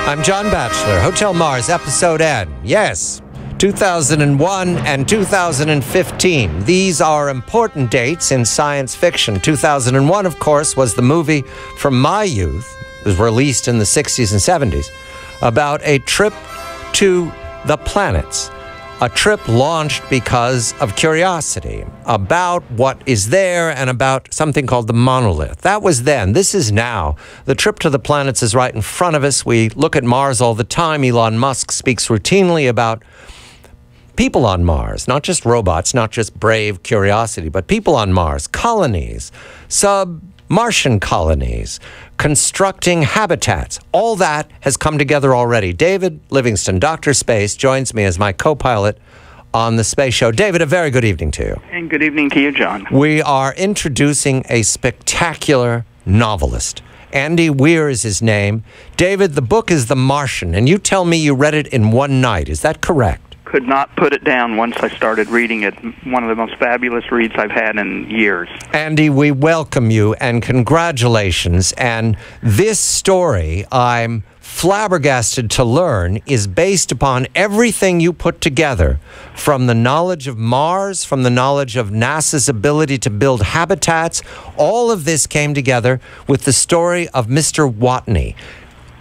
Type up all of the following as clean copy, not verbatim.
I'm John Batchelor, Hotel Mars, Episode N. Yes, 2001 and 2015. These are important dates in science fiction. 2001, of course, was the movie from my youth. It was released in the 60s and 70s, about a trip to the planets. A trip launched because of curiosity about what is there and about something called the monolith. That was then. This is now. The trip to the planets is right in front of us. We look at Mars all the time. Elon Musk speaks routinely about people on Mars, not just robots, not just brave curiosity, but people on Mars, colonies, Martian colonies, constructing habitats. All that has come together already. David Livingston, Dr. Space, joins me as my co-pilot on the Space Show. David, a very good evening to you. And good evening to you, John. We are introducing a spectacular novelist. Andy Weir is his name. David, the book is The Martian, and you tell me you read it in one night. Is that correct? Could not put it down once I started reading it. One of the most fabulous reads I've had in years. Andy, we welcome you and congratulations. And this story, I'm flabbergasted to learn, is based upon everything you put together, from the knowledge of Mars, from the knowledge of NASA's ability to build habitats. All of this came together with the story of Mr. Watney.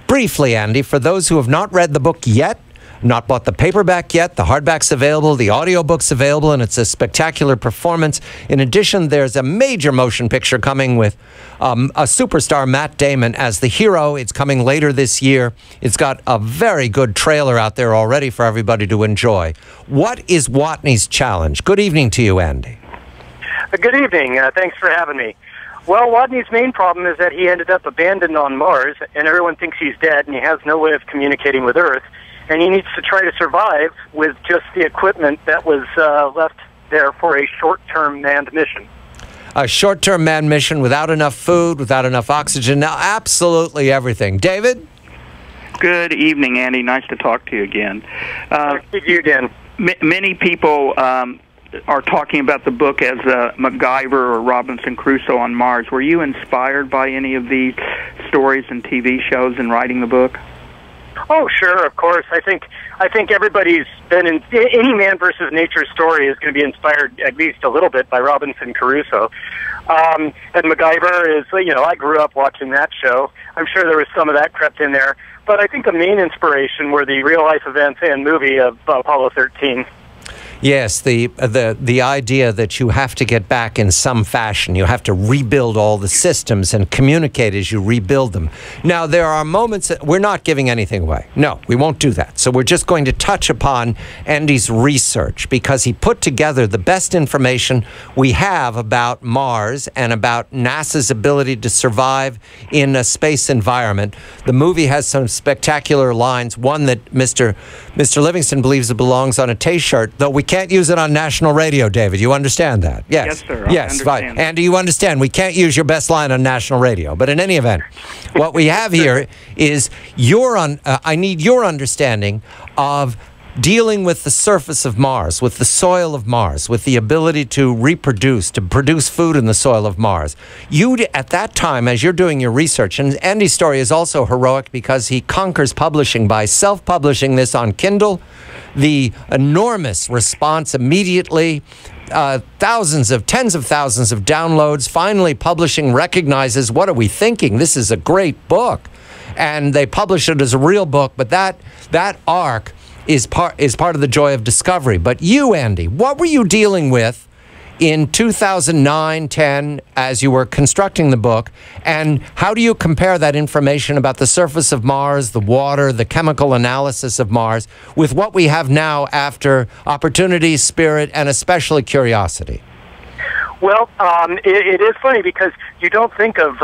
Briefly, Andy, for those who have not read the book yet, not bought the paperback yet, the hardback's available, the audiobook's available, and it's a spectacular performance. In addition, there's a major motion picture coming with a superstar, Matt Damon, as the hero. It's coming later this year. It's got a very good trailer out there already for everybody to enjoy. What is Watney's challenge? Good evening to you, Andy. Good evening. Thanks for having me. Well, Watney's main problem is that he ended up abandoned on Mars, and everyone thinks he's dead, and he has no way of communicating with Earth. And he needs to try to survive with just the equipment that was left there for a short-term manned mission. A short-term manned mission without enough food, without enough oxygen, now absolutely everything. David? Good evening, Andy. Nice to talk to you again. Nice to see you again. Many people are talking about the book as MacGyver or Robinson Crusoe on Mars. Were you inspired by any of these stories and TV shows in writing the book? Oh, sure, of course. I think everybody's been in any man versus nature story is going to be inspired at least a little bit by Robinson Crusoe. And MacGyver is, I grew up watching that show. I'm sure there was some of that crept in there. But I think the main inspiration were the real-life events and movie of Apollo 13. Yes, the idea that you have to get back in some fashion. You have to rebuild all the systems and communicate as you rebuild them. Now, there are moments that we're not giving anything away. No, we won't do that. So we're just going to touch upon Andy's research, because he put together the best information we have about Mars and about NASA's ability to survive in a space environment. The movie has some spectacular lines, one that Mr. Livingston believes it belongs on a T-shirt, though we can't use it on national radio, David. You understand that? Yes. Yes, sir. Yes, fine. Andy, you understand we can't use your best line on national radio. But in any event, what we have here is I need your understanding of dealing with the surface of Mars, with the soil of Mars, with the ability to reproduce, to produce food in the soil of Mars. You, at that time, as you're doing your research, and Andy's story is also heroic because he conquers publishing by self-publishing this on Kindle. The enormous response immediately, tens of thousands of downloads, finally publishing recognizes, what are we thinking? This is a great book. And they publish it as a real book, but that arc is part of the joy of discovery. But you, Andy, what were you dealing with in 2009-10 as you were constructing the book, and how do you compare that information about the surface of Mars, the water, the chemical analysis of Mars, with what we have now after Opportunity, Spirit, and especially Curiosity? Well, it is funny because you don't think of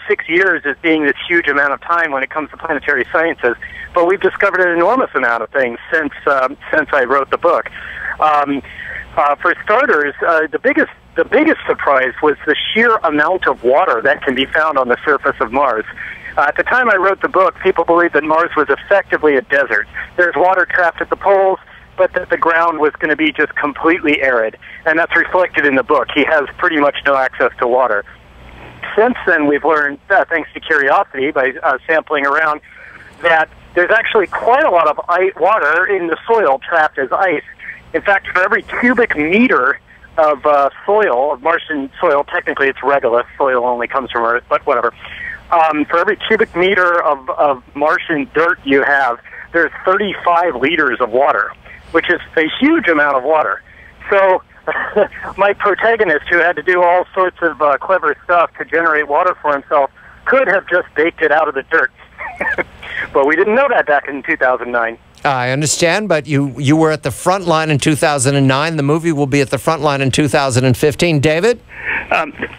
6 years as being this huge amount of time when it comes to planetary sciences, but we've discovered an enormous amount of things since I wrote the book. For starters, the biggest surprise was the sheer amount of water that can be found on the surface of Mars. At the time I wrote the book, people believed that Mars was effectively a desert. There's water trapped at the poles, but that the ground was going to be just completely arid, and that's reflected in the book. He has pretty much no access to water. Since then, we've learned, thanks to Curiosity, by sampling around, that there's actually quite a lot of water in the soil trapped as ice. In fact, for every cubic meter of soil, of Martian soil, technically it's regolith, soil only comes from Earth, but whatever. For every cubic meter of Martian dirt you have, there's 35 liters of water, which is a huge amount of water. So my protagonist, who had to do all sorts of clever stuff to generate water for himself, could have just baked it out of the dirt. But we didn't know that back in 2009. I understand, but you were at the front line in 2009. The movie will be at the front line in 2015. David?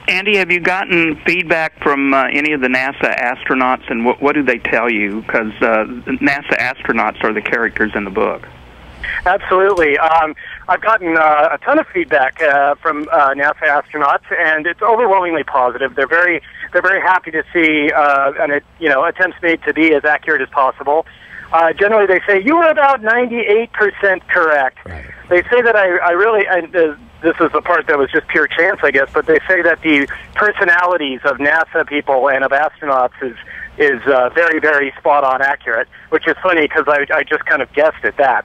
Andy, have you gotten feedback from any of the NASA astronauts, and what do they tell you? Because NASA astronauts are the characters in the book. Absolutely. I've gotten a ton of feedback from NASA astronauts, and it's overwhelmingly positive. They're very happy to see attempts made to be as accurate as possible. Generally, they say you were about 98% correct. Right. They say that I really. This is the part that was just pure chance, I guess. But they say that the personalities of NASA people and of astronauts is very, very spot on accurate, which is funny because I just kind of guessed at that.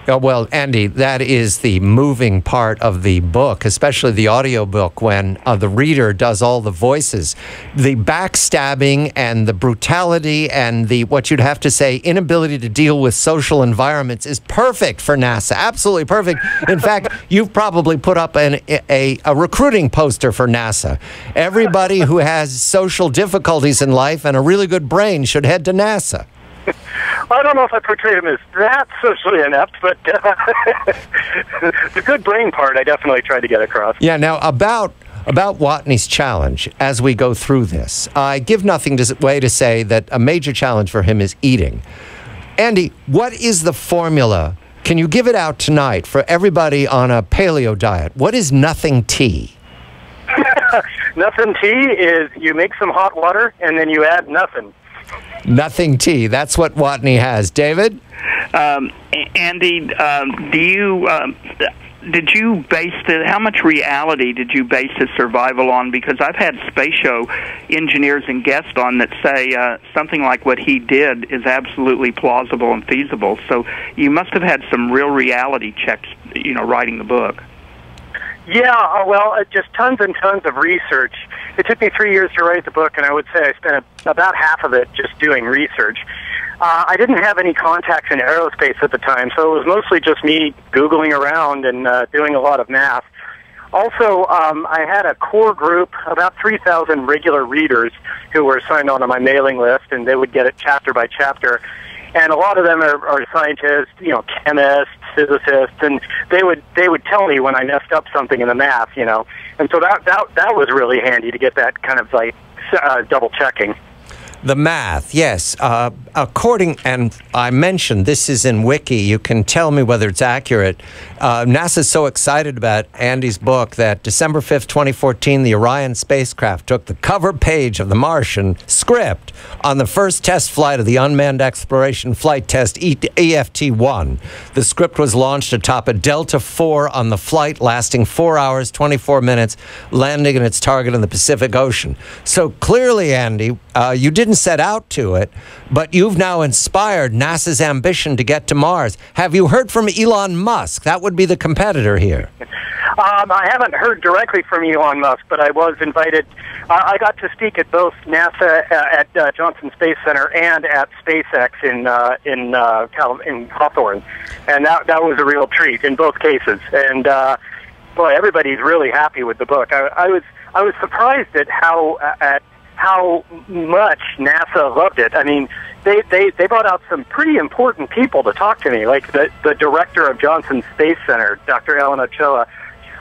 Well, Andy, that is the moving part of the book, especially the audio book, when the reader does all the voices. The backstabbing and the brutality and the, what you'd have to say, inability to deal with social environments is perfect for NASA. Absolutely perfect. In fact, you've probably put up a recruiting poster for NASA. Everybody who has social difficulties in life and a really good brain should head to NASA. I don't know if I portrayed him as that socially inept, but the good brain part I definitely tried to get across. Yeah, now about Watney's challenge as we go through this, I give nothing away to say that a major challenge for him is eating. Andy, what is the formula? Can you give it out tonight for everybody on a paleo diet? What is nothing tea? Nothing tea is you make some hot water and then you add nothing. Nothing tea. That's what Watney has. David? Andy, did you base how much reality did you base his survival on? Because I've had space show engineers and guests on that say something like what he did is absolutely plausible and feasible. So you must have had some real reality checks, writing the book. Yeah, well, just tons and tons of research. It took me 3 years to write the book, and I would say I spent about half of it just doing research. I didn't have any contacts in aerospace at the time, so it was mostly just me Googling around and doing a lot of math. Also, I had a core group, about 3,000 regular readers who were signed on my mailing list, and they would get it chapter by chapter. And a lot of them are scientists, chemists, physicists, and they would tell me when I messed up something in the math, And so that was really handy to get that kind of like double checking. The math, yes. And I mentioned this is in Wiki. You can tell me whether it's accurate. NASA's so excited about Andy's book that December 5th, 2014, the Orion spacecraft took the cover page of the Martian script on the first test flight of the Unmanned Exploration Flight Test, EFT-1. The script was launched atop a Delta IV on the flight, lasting 4 hours, 24 minutes, landing in its target in the Pacific Ocean. So clearly, Andy, you didn't set out to it, but you've now inspired NASA's ambition to get to Mars. Have you heard from Elon Musk? That would be the competitor here. I haven't heard directly from Elon Musk, but I was invited. I got to speak at both NASA at Johnson Space Center and at SpaceX in Hawthorne, and that was a real treat in both cases. And boy, everybody's really happy with the book. I was surprised at how much NASA loved it. I mean, they brought out some pretty important people to talk to me, like the director of Johnson Space Center, Dr. Ellen Ochoa,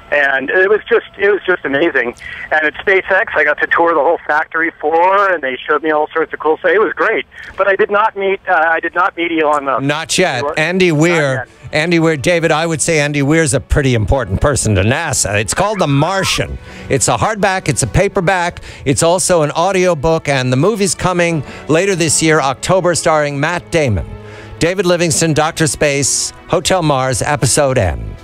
and it was just amazing. And at SpaceX, I got to tour the whole factory floor, and they showed me all sorts of cool stuff. It was great, but I did not meet Elon Musk. Not yet. Andy Weir. Andy Weir, David, I would say Andy Weir's a pretty important person to NASA. It's called The Martian. It's a hardback, it's a paperback, it's also an audio book, and the movie's coming later this year, October, starring Matt Damon. David Livingston, Dr. Space, Hotel Mars, Episode N.